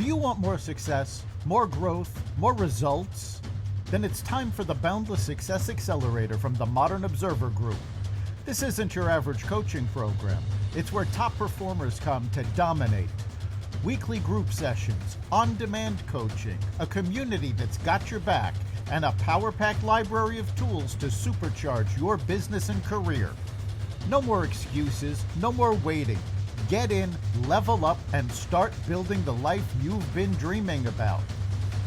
Do you want more success, more growth, more results? Then it's time for the Boundless Success Accelerator from the Modern Observer Group. This isn't your average coaching program. It's where top performers come to dominate. Weekly group sessions, on-demand coaching, a community that's got your back, and a power-packed library of tools to supercharge your business and career. No more excuses, no more waiting. Get in, level up, and start building the life you've been dreaming about.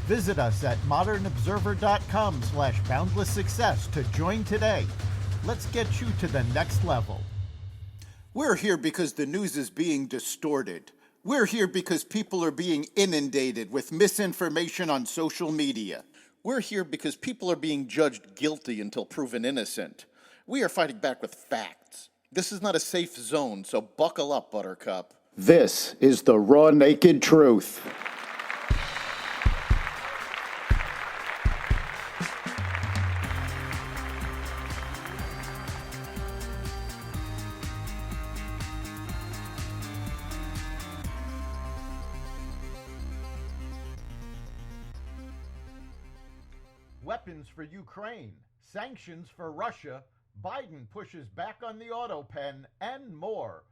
Visit us at modernobserver.com/boundless success to join today. Let's get you to the next level. We're here because the news is being distorted. We're here because people are being inundated with misinformation on social media. We're here because people are being judged guilty until proven innocent. We are fighting back with facts. This is not a safe zone, so buckle up, Buttercup. This is the raw, naked truth. Weapons for Ukraine, sanctions for Russia, Biden pushes back on the autopen, and more.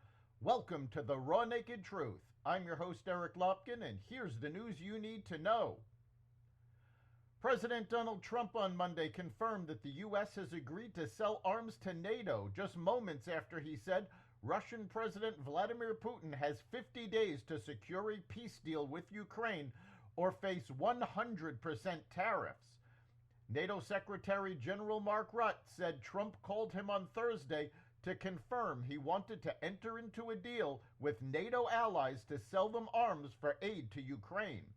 Welcome to the Raw Naked Truth. I'm your host, Eric Lopkin, and here's the news you need to know. President Donald Trump on Monday confirmed that the U.S. has agreed to sell arms to NATO just moments after he said Russian President Vladimir Putin has 50 days to secure a peace deal with Ukraine or face 100% tariffs. NATO Secretary General Mark Rutte said Trump called him on Thursday to confirm he wanted to enter into a deal with NATO allies to sell them arms for aid to Ukraine.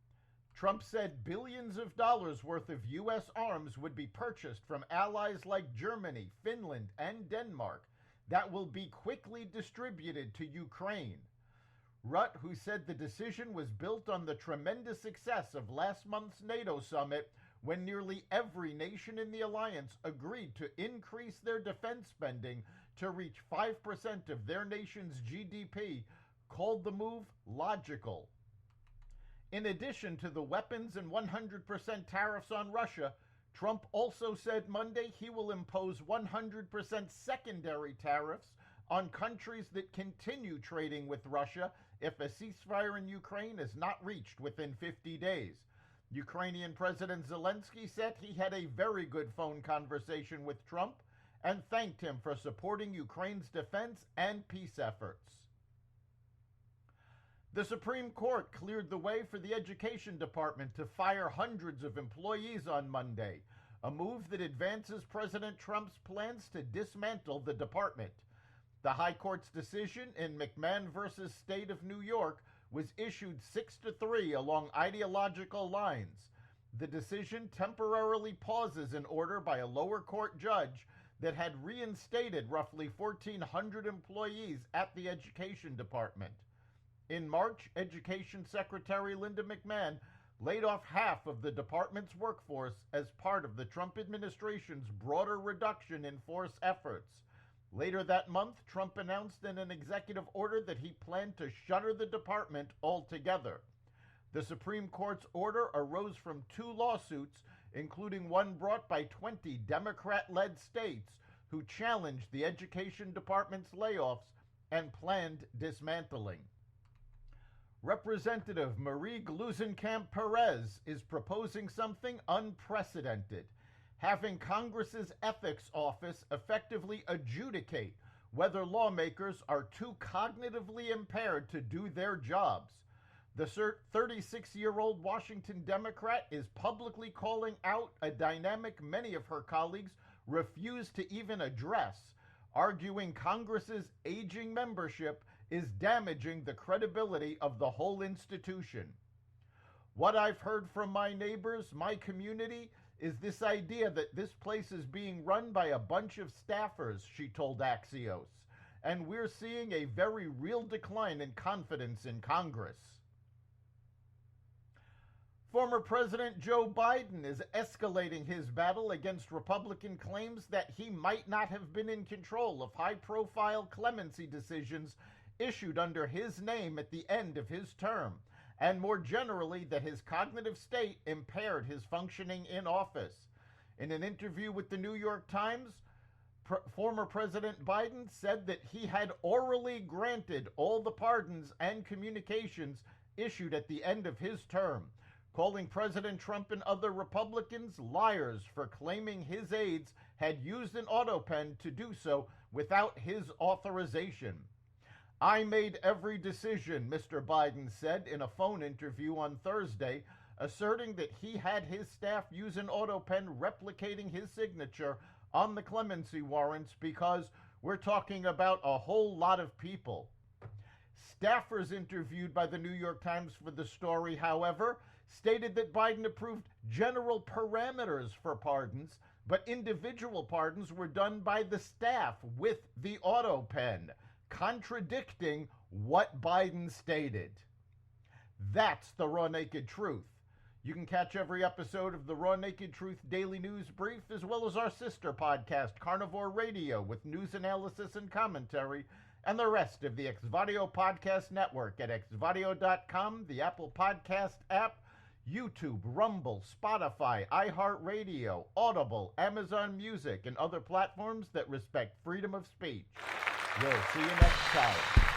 Trump said billions of dollars worth of U.S. arms would be purchased from allies like Germany, Finland, and Denmark that will be quickly distributed to Ukraine. Rutte, who said the decision was built on the tremendous success of last month's NATO summit, when nearly every nation in the alliance agreed to increase their defense spending to reach 5% of their nation's GDP, called the move logical. In addition to the weapons and 100% tariffs on Russia, Trump also said Monday he will impose 100% secondary tariffs on countries that continue trading with Russia if a ceasefire in Ukraine is not reached within 50 days. Ukrainian President Zelensky said he had a very good phone conversation with Trump and thanked him for supporting Ukraine's defense and peace efforts. The Supreme Court cleared the way for the Education Department to fire hundreds of employees on Monday, a move that advances President Trump's plans to dismantle the department. The High Court's decision in McMahon v. State of New York was issued 6-3 along ideological lines. The decision temporarily pauses an order by a lower court judge that had reinstated roughly 1,400 employees at the Education Department. In March, Education Secretary Linda McMahon laid off half of the department's workforce as part of the Trump administration's broader reduction in force efforts. Later that month, Trump announced in an executive order that he planned to shutter the department altogether. The Supreme Court's order arose from two lawsuits, including one brought by 20 Democrat-led states who challenged the Education Department's layoffs and planned dismantling. Representative Marie Gluesenkamp-Perez is proposing something unprecedented: having Congress's Ethics Office effectively adjudicate whether lawmakers are too cognitively impaired to do their jobs. The 36-year-old Washington Democrat is publicly calling out a dynamic many of her colleagues refuse to even address, arguing Congress's aging membership is damaging the credibility of the whole institution. What I've heard from my neighbors, my community, is this idea that this place is being run by a bunch of staffers, she told Axios, and we're seeing a very real decline in confidence in Congress. Former President Joe Biden is escalating his battle against Republican claims that he might not have been in control of high-profile clemency decisions issued under his name at the end of his term, and more generally that his cognitive state impaired his functioning in office. In an interview with the New York Times, former President Biden said that he had orally granted all the pardons and communications issued at the end of his term, calling President Trump and other Republicans liars for claiming his aides had used an autopen to do so without his authorization. I made every decision, Mr. Biden said in a phone interview on Thursday, asserting that he had his staff use an autopen replicating his signature on the clemency warrants because we're talking about a whole lot of people. Staffers interviewed by the New York Times for the story, however, stated that Biden approved general parameters for pardons, but individual pardons were done by the staff with the autopen, contradicting what Biden stated. That's the Raw Naked Truth. You can catch every episode of the Raw Naked Truth Daily News Brief, as well as our sister podcast, Carnivore Radio, with news analysis and commentary, and the rest of the Xvadio Podcast Network at xvadio.com, the Apple Podcast app, YouTube, Rumble, Spotify, iHeartRadio, Audible, Amazon Music, and other platforms that respect freedom of speech. We'll see you next time.